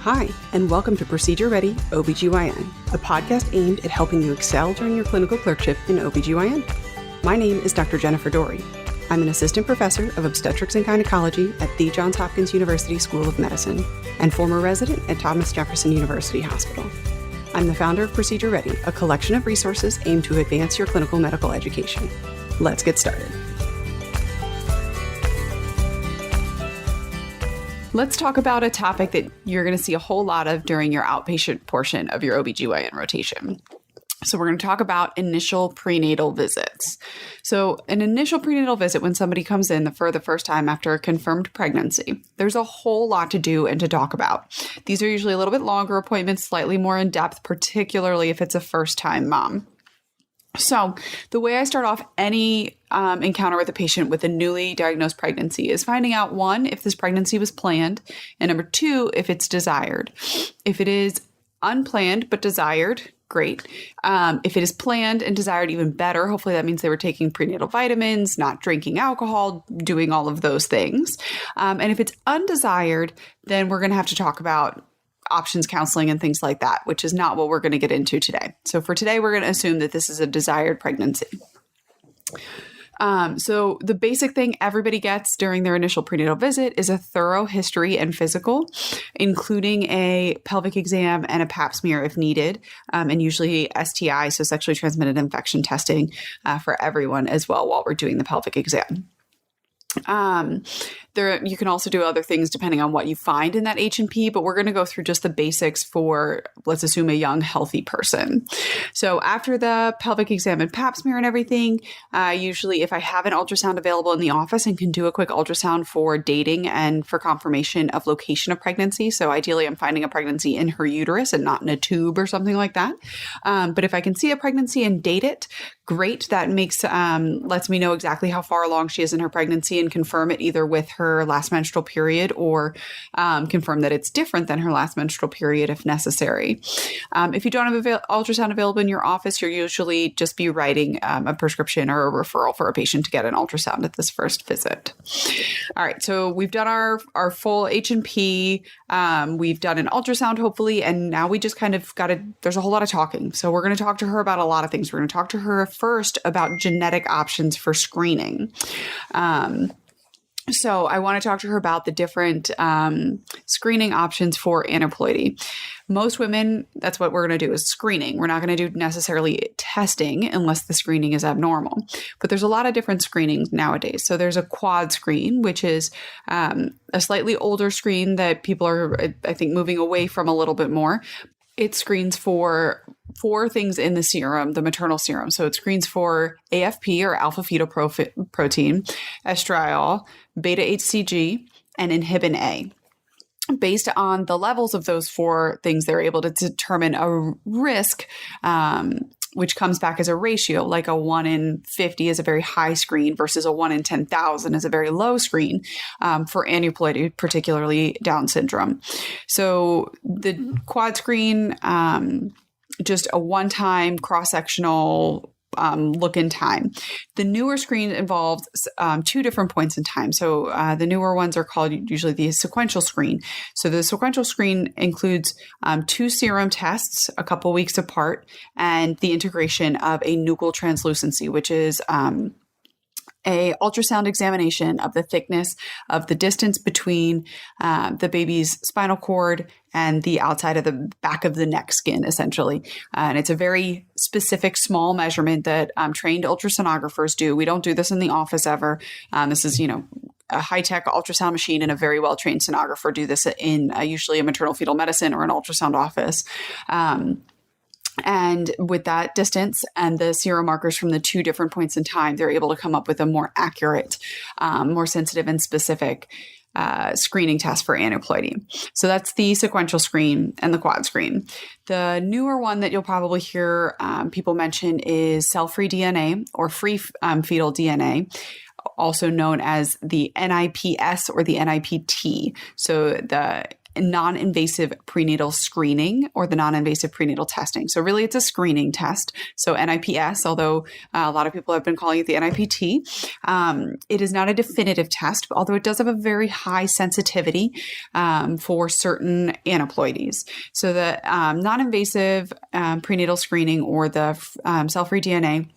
Hi, and welcome to Procedure Ready OBGYN, a podcast aimed at helping you excel during your clinical clerkship in OBGYN. My name is Dr. Jennifer Dory. I'm an assistant professor of obstetrics and gynecology at the Johns Hopkins University School of Medicine and former resident at Thomas Jefferson University Hospital. I'm the founder of Procedure Ready, a collection of resources aimed to advance your clinical medical education. Let's get started. Let's talk about a topic that you're going to see a whole lot of during your outpatient portion of your OBGYN rotation. So we're going to talk about initial prenatal visits. So an initial prenatal visit, when somebody comes in for the first time after a confirmed pregnancy, there's a whole lot to do and to talk about. These are usually a little bit longer appointments, slightly more in depth, particularly if it's a first-time mom. So the way I start off any encounter with a patient with a newly diagnosed pregnancy is finding out, one, if this pregnancy was planned, and number two, if it's desired. If it is unplanned but desired, great. If it is planned and desired, even better. Hopefully that means they were taking prenatal vitamins, not drinking alcohol, doing all of those things. And if it's undesired, then we're going to have to talk about options counseling and things like that, which is not what we're going to get into today. So for today, we're going to assume that this is a desired pregnancy. So the basic thing everybody gets during their initial prenatal visit is a thorough history and physical, including a pelvic exam and a pap smear if needed, and usually STI, so sexually transmitted infection testing for everyone as well while we're doing the pelvic exam. You can also do other things depending on what you find in that H&P, but we're going to go through just the basics for, let's assume, a young, healthy person. So after the pelvic exam and pap smear and everything, usually if I have an ultrasound available in the office and can do a quick ultrasound for dating and for confirmation of location of pregnancy. So ideally I'm finding a pregnancy in her uterus and not in a tube or something like that. But if I can see a pregnancy and date it, great. That lets me know exactly how far along she is in her pregnancy and confirm it either with her last menstrual period or confirm that it's different than her last menstrual period if necessary. If you don't have ultrasound available in your office, you'll usually just be writing a prescription or a referral for a patient to get an ultrasound at this first visit. All right, so we've done our full H&P, we've done an ultrasound hopefully, and now we just kind of there's a whole lot of talking. So we're going to talk to her about a lot of things. We're going to talk to her first about genetic options for screening. So I want to talk to her about the different screening options for aneuploidy. Most women, that's what we're going to do is screening. We're not going to do necessarily testing unless the screening is abnormal. But there's a lot of different screenings nowadays. So there's a quad screen, which is a slightly older screen that people are, I think, moving away from a little bit more. It screens for 4 things in the serum, the maternal serum. So it screens for AFP or alpha fetoprotein, estriol, beta HCG, and inhibin A. Based on the levels of those 4 things, they're able to determine a risk, which comes back as a ratio, like a 1 in 50 is a very high screen versus a 1 in 10,000 is a very low screen for aneuploidy, particularly Down syndrome. So the quad screen, just a one-time cross-sectional look in time. The newer screen involves 2 different points in time. So the newer ones are called usually the sequential screen. So the sequential screen includes 2 serum tests a couple weeks apart and the integration of a nuchal translucency, which is a ultrasound examination of the thickness of the distance between the baby's spinal cord and the outside of the back of the neck skin, essentially. And it's a very specific small measurement that trained ultrasonographers do. We don't do this in the office ever. This is, a high-tech ultrasound machine and a very well-trained sonographer do this in usually a maternal fetal medicine or an ultrasound office. And with that distance and the serum markers from the 2 different points in time, they're able to come up with a more accurate, more sensitive and specific screening test for aneuploidy. So that's the sequential screen and the quad screen. The newer one that you'll probably hear people mention is cell-free DNA or free fetal DNA, also known as the NIPS or the NIPT. So the non-invasive prenatal screening or the non-invasive prenatal testing. So really it's a screening test. So NIPS, although a lot of people have been calling it the NIPT, it is not a definitive test, although it does have a very high sensitivity for certain aneuploidies. So the non-invasive prenatal screening or the cell-free DNA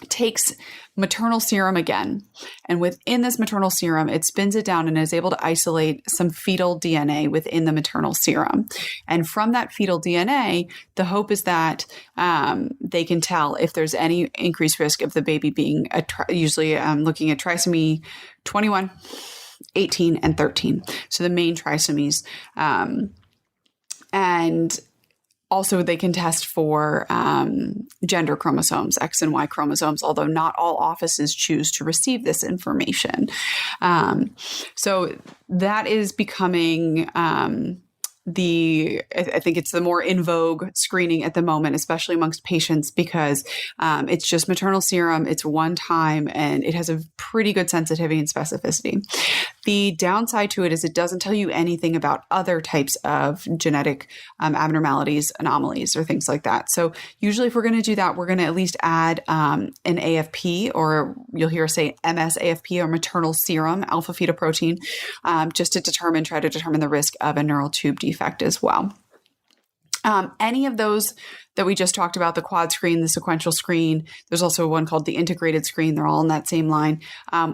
takes maternal serum again. And within this maternal serum, it spins it down and is able to isolate some fetal DNA within the maternal serum. And from that fetal DNA, the hope is that they can tell if there's any increased risk of the baby being usually looking at trisomy 21, 18, and 13. So the main trisomies. And also, they can test for gender chromosomes, X and Y chromosomes, although not all offices choose to receive this information. So that is becoming I think it's the more in vogue screening at the moment, especially amongst patients, because it's just maternal serum. It's one time and it has a pretty good sensitivity and specificity. The downside to it is it doesn't tell you anything about other types of genetic abnormalities, anomalies, or things like that. So usually if we're going to do that, we're going to at least add an AFP, or you'll hear us say MS-AFP, or maternal serum alpha fetoprotein, just to try to determine the risk of a neural tube defect as well. Any of those that we just talked about, the quad screen, the sequential screen, there's also one called the integrated screen. They're all in that same line,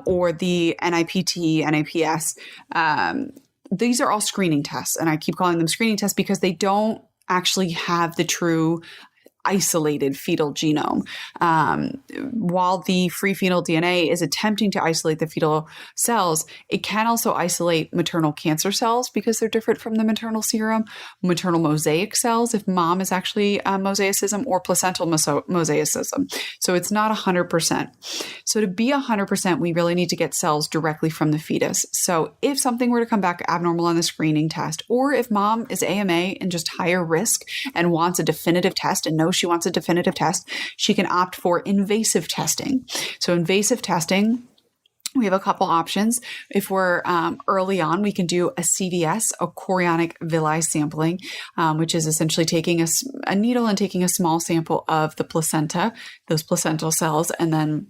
or the NIPT, NIPS. These are all screening tests. And I keep calling them screening tests because they don't actually have the true isolated fetal genome. While the free fetal DNA is attempting to isolate the fetal cells, it can also isolate maternal cancer cells because they're different from the maternal serum, maternal mosaic cells if mom is actually mosaicism, or placental mosaicism. So it's not 100%. So to be 100%, we really need to get cells directly from the fetus. So if something were to come back abnormal on the screening test, or if mom is AMA and just higher risk and wants a definitive test and knows she wants a definitive test, she can opt for invasive testing. So invasive testing, we have a couple options. If we're early on, we can do a CVS, a chorionic villi sampling, which is essentially taking a needle and taking a small sample of the placenta, those placental cells, and then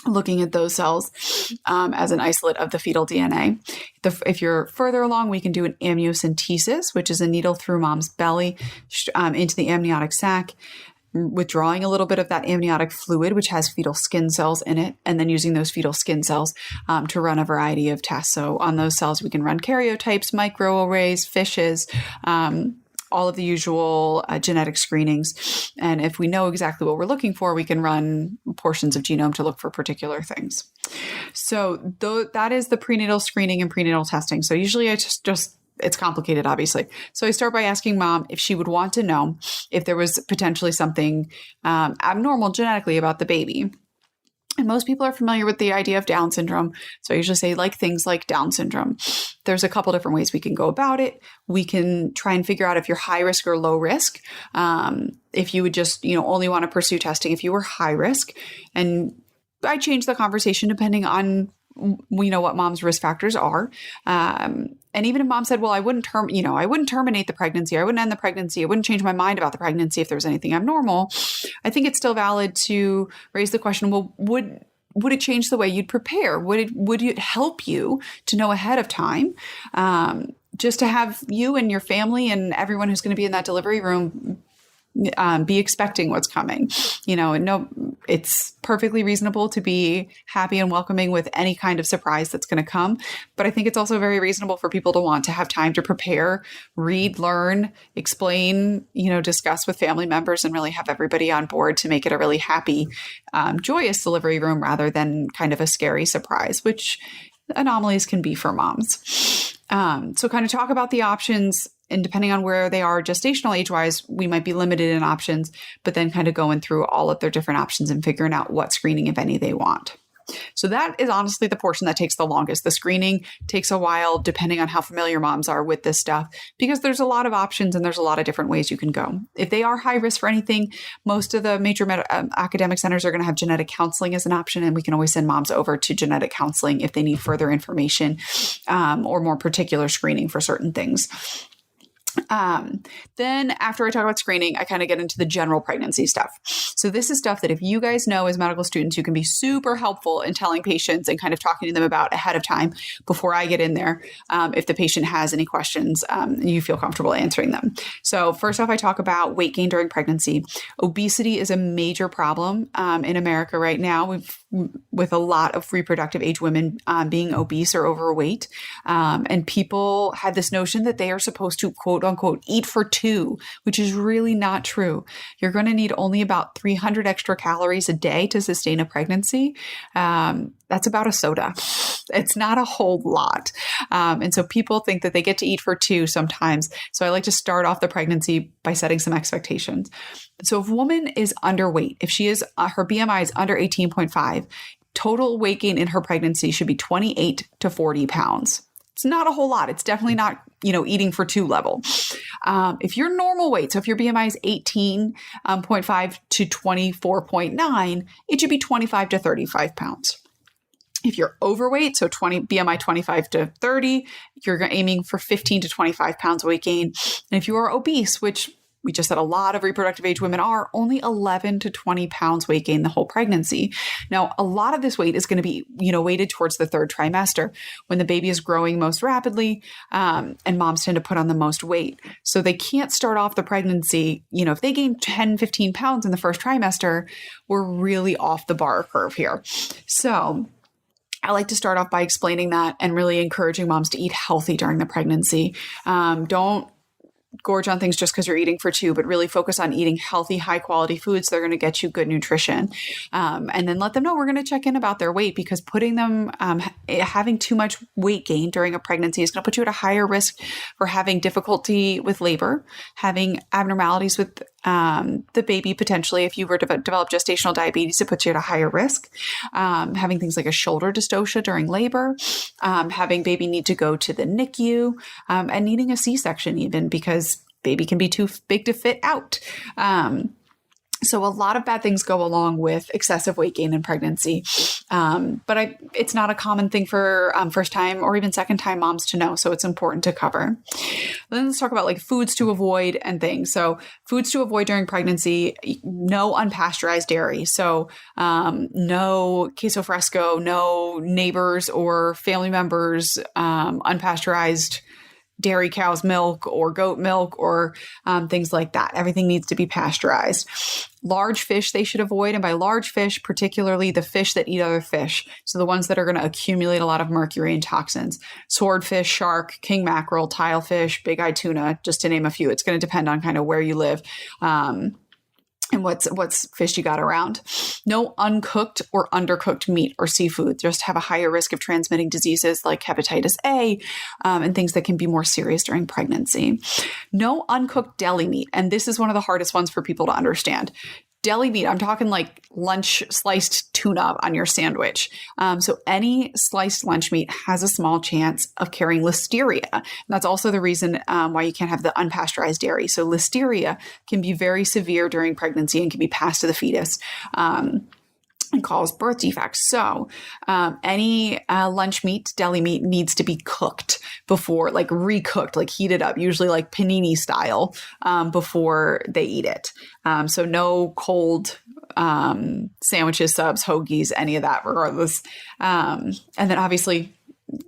looking at those cells as an isolate of the fetal DNA. If you're further along, we can do an amniocentesis, which is a needle through mom's belly into the amniotic sac, withdrawing a little bit of that amniotic fluid, which has fetal skin cells in it, and then using those fetal skin cells to run a variety of tests. So on those cells, we can run karyotypes, microarrays, fishes, all of the usual genetic screenings. And if we know exactly what we're looking for, we can run portions of genome to look for particular things. So that is the prenatal screening and prenatal testing. So usually I just it's complicated, obviously. So I start by asking mom if she would want to know if there was potentially something abnormal genetically about the baby. And most people are familiar with the idea of Down syndrome. So I usually say things like Down syndrome. There's a couple different ways we can go about it. We can try and figure out if you're high risk or low risk. If you would just, only want to pursue testing if you were high risk. And I change the conversation depending on, what mom's risk factors are. And even if mom said, well, I wouldn't terminate the pregnancy, I wouldn't end the pregnancy, I wouldn't change my mind about the pregnancy if there was anything abnormal, I think it's still valid to raise the question, well, would it change the way you'd prepare? Would it help you to know ahead of time, just to have you and your family and everyone who's going to be in that delivery room be expecting what's coming? No, it's perfectly reasonable to be happy and welcoming with any kind of surprise that's going to come. But I think it's also very reasonable for people to want to have time to prepare, read, learn, explain, discuss with family members, and really have everybody on board to make it a really happy, joyous delivery room rather than kind of a scary surprise, which anomalies can be for moms. So kind of talk about the options, and depending on where they are gestational age-wise, we might be limited in options, but then kind of going through all of their different options and figuring out what screening, if any, they want. So that is honestly the portion that takes the longest. The screening takes a while, depending on how familiar moms are with this stuff, because there's a lot of options and there's a lot of different ways you can go. If they are high risk for anything, most of the major academic centers are going to have genetic counseling as an option, and we can always send moms over to genetic counseling if they need further information or more particular screening for certain things. Then after I talk about screening, I kind of get into the general pregnancy stuff. So this is stuff that if you guys know as medical students, you can be super helpful in telling patients and kind of talking to them about ahead of time before I get in there. If the patient has any questions, you feel comfortable answering them. So first off, I talk about weight gain during pregnancy. Obesity is a major problem in America right now. With a lot of reproductive age women being obese or overweight. And people have this notion that they are supposed to, quote unquote, eat for two, which is really not true. You're going to need only about 300 extra calories a day to sustain a pregnancy. That's about a soda. It's not a whole lot. And so people think that they get to eat for two sometimes. So I like to start off the pregnancy by setting some expectations. So if a woman is underweight, if she is, her BMI is under 18.5, total weight gain in her pregnancy should be 28 to 40 pounds. It's not a whole lot. It's definitely not, eating for two level. If you're normal weight, so if your BMI is 18.5 to 24.9, it should be 25 to 35 pounds. If you're overweight, so BMI 25 to 30, you're aiming for 15 to 25 pounds weight gain. And if you are obese, which we just said a lot of reproductive age women are, only 11 to 20 pounds weight gain the whole pregnancy. Now, a lot of this weight is going to be, weighted towards the third trimester when the baby is growing most rapidly, and moms tend to put on the most weight. So they can't start off the pregnancy, if they gain 10, 15 pounds in the first trimester, we're really off the bar curve here. So I like to start off by explaining that and really encouraging moms to eat healthy during the pregnancy. Don't gorge on things just because you're eating for two, but really focus on eating healthy, high quality foods that are going to get you good nutrition. And then let them know we're going to check in about their weight, because putting them, having too much weight gain during a pregnancy is going to put you at a higher risk for having difficulty with labor, having abnormalities with the baby. Potentially, if you were to develop gestational diabetes, it puts you at a higher risk. Having things like a shoulder dystocia during labor, having baby need to go to the NICU, and needing a C-section even, because baby can be too big to fit out. So a lot of bad things go along with excessive weight gain in pregnancy. But it's not a common thing for first time or even second time moms to know. So it's important to cover. Then let's talk about like foods to avoid and things. So foods to avoid during pregnancy: no unpasteurized dairy. So no queso fresco, no neighbors or family members unpasteurized dairy cow's milk or goat milk or things like that. Everything needs to be pasteurized. Large fish they should avoid. And by large fish, particularly the fish that eat other fish. So the ones that are going to accumulate a lot of mercury and toxins. Swordfish, shark, king mackerel, tilefish, bigeye tuna, just to name a few. It's going to depend on kind of where you live. And what's fish you got around. No uncooked or undercooked meat or seafood. Just have a higher risk of transmitting diseases like hepatitis A and things that can be more serious during pregnancy. No uncooked deli meat. And this is one of the hardest ones for people to understand. Deli meat, I'm talking like lunch sliced tuna on your sandwich. So any sliced lunch meat has a small chance of carrying listeria. And that's also the reason why you can't have the unpasteurized dairy. So listeria can be very severe during pregnancy and can be passed to the fetus. And cause birth defects. So any lunch meat, deli meat needs to be cooked before, like recooked, like heated up, usually like panini style, before they eat it. So no cold sandwiches, subs, hoagies, any of that regardless. And then obviously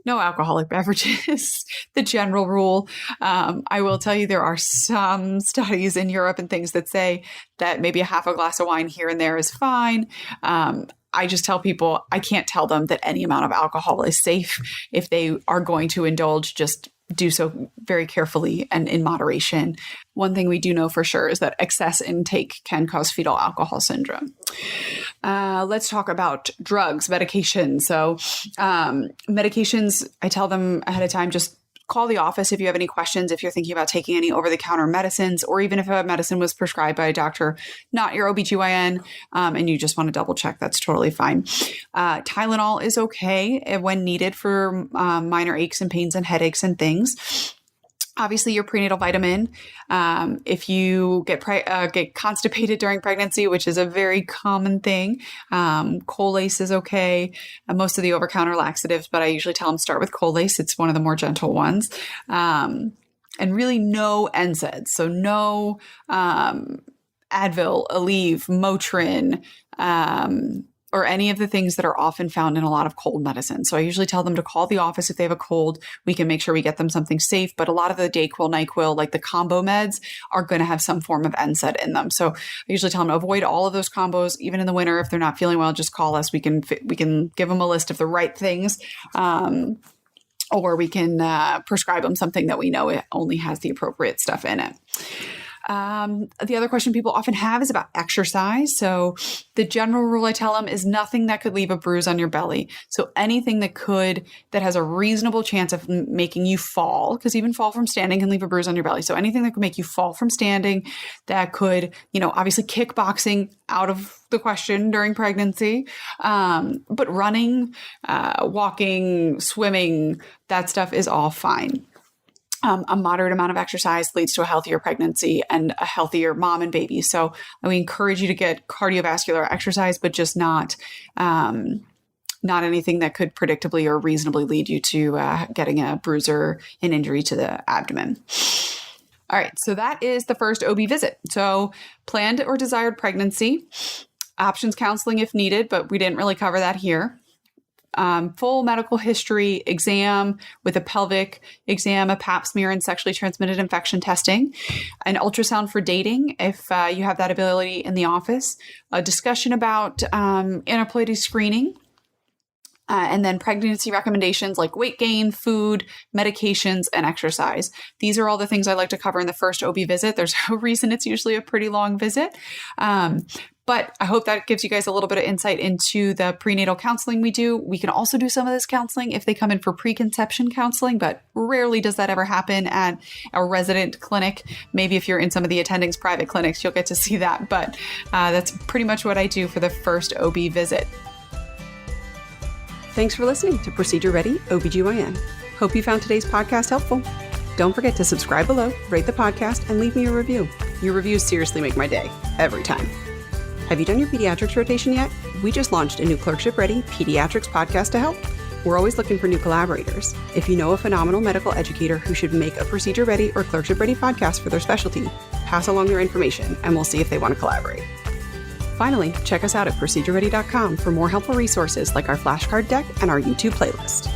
no alcoholic beverages, the general rule. I will tell you there are some studies in Europe and things that say that maybe a half a glass of wine here and there is fine. I just tell people I can't tell them that any amount of alcohol is safe. If they are going to indulge, just do so very carefully and in moderation. One thing we do know for sure is that excess intake can cause fetal alcohol syndrome. Let's talk about drugs, medications. So medications, I tell them ahead of time, just call the office if you have any questions, if you're thinking about taking any over-the-counter medicines, or even if a medicine was prescribed by a doctor, not your OBGYN, and you just want to double check, that's totally fine. Tylenol is okay when needed for minor aches and pains and headaches and things. Obviously, your prenatal vitamin. If you get constipated during pregnancy, which is a very common thing, Colace is okay. Most of the over-counter laxatives, but I usually tell them start with Colace. It's one of the more gentle ones. And really no NSAIDs. So no Advil, Aleve, Motrin, or any of the things that are often found in a lot of cold medicine. So I usually tell them to call the office if they have a cold. We can make sure we get them something safe, but a lot of the Dayquil, NyQuil, like the combo meds, are going to have some form of NSAID in them. So I usually tell them to avoid all of those combos. Even in the winter, if they're not feeling well, just call us. We can give them a list of the right things, or we can prescribe them something that we know it only has the appropriate stuff in it. The other question people often have is about exercise. So the general rule I tell them is nothing that could leave a bruise on your belly. So anything that has a reasonable chance of making you fall, because even fall from standing can leave a bruise on your belly. So anything that could make you fall from standing, that could, obviously kickboxing out of the question during pregnancy, but running, walking, swimming, that stuff is all fine. A moderate amount of exercise leads to a healthier pregnancy and a healthier mom and baby. So we encourage you to get cardiovascular exercise, but just not anything that could predictably or reasonably lead you to getting a bruise or an injury to the abdomen. All right. So that is the first OB visit. So planned or desired pregnancy, options counseling if needed, but we didn't really cover that here. Full medical history, exam with a pelvic exam, a pap smear, and sexually transmitted infection testing, an ultrasound for dating if you have that ability in the office, a discussion about aneuploidy screening, and then pregnancy recommendations like weight gain, food, medications, and exercise. These are all the things I like to cover in the first OB visit. There's no reason it's usually a pretty long visit. But I hope that gives you guys a little bit of insight into the prenatal counseling we do. We can also do some of this counseling if they come in for preconception counseling, but rarely does that ever happen at a resident clinic. Maybe if you're in some of the attendings private clinics, you'll get to see that. But that's pretty much what I do for the first OB visit. Thanks for listening to Procedure Ready OBGYN. Hope you found today's podcast helpful. Don't forget to subscribe below, rate the podcast, and leave me a review. Your reviews seriously make my day, every time. Have you done your pediatrics rotation yet? We just launched a new Clerkship Ready Pediatrics podcast to help. We're always looking for new collaborators. If you know a phenomenal medical educator who should make a Procedure Ready or Clerkship Ready podcast for their specialty, pass along their information and we'll see if they want to collaborate. Finally, check us out at procedureready.com for more helpful resources like our flashcard deck and our YouTube playlist.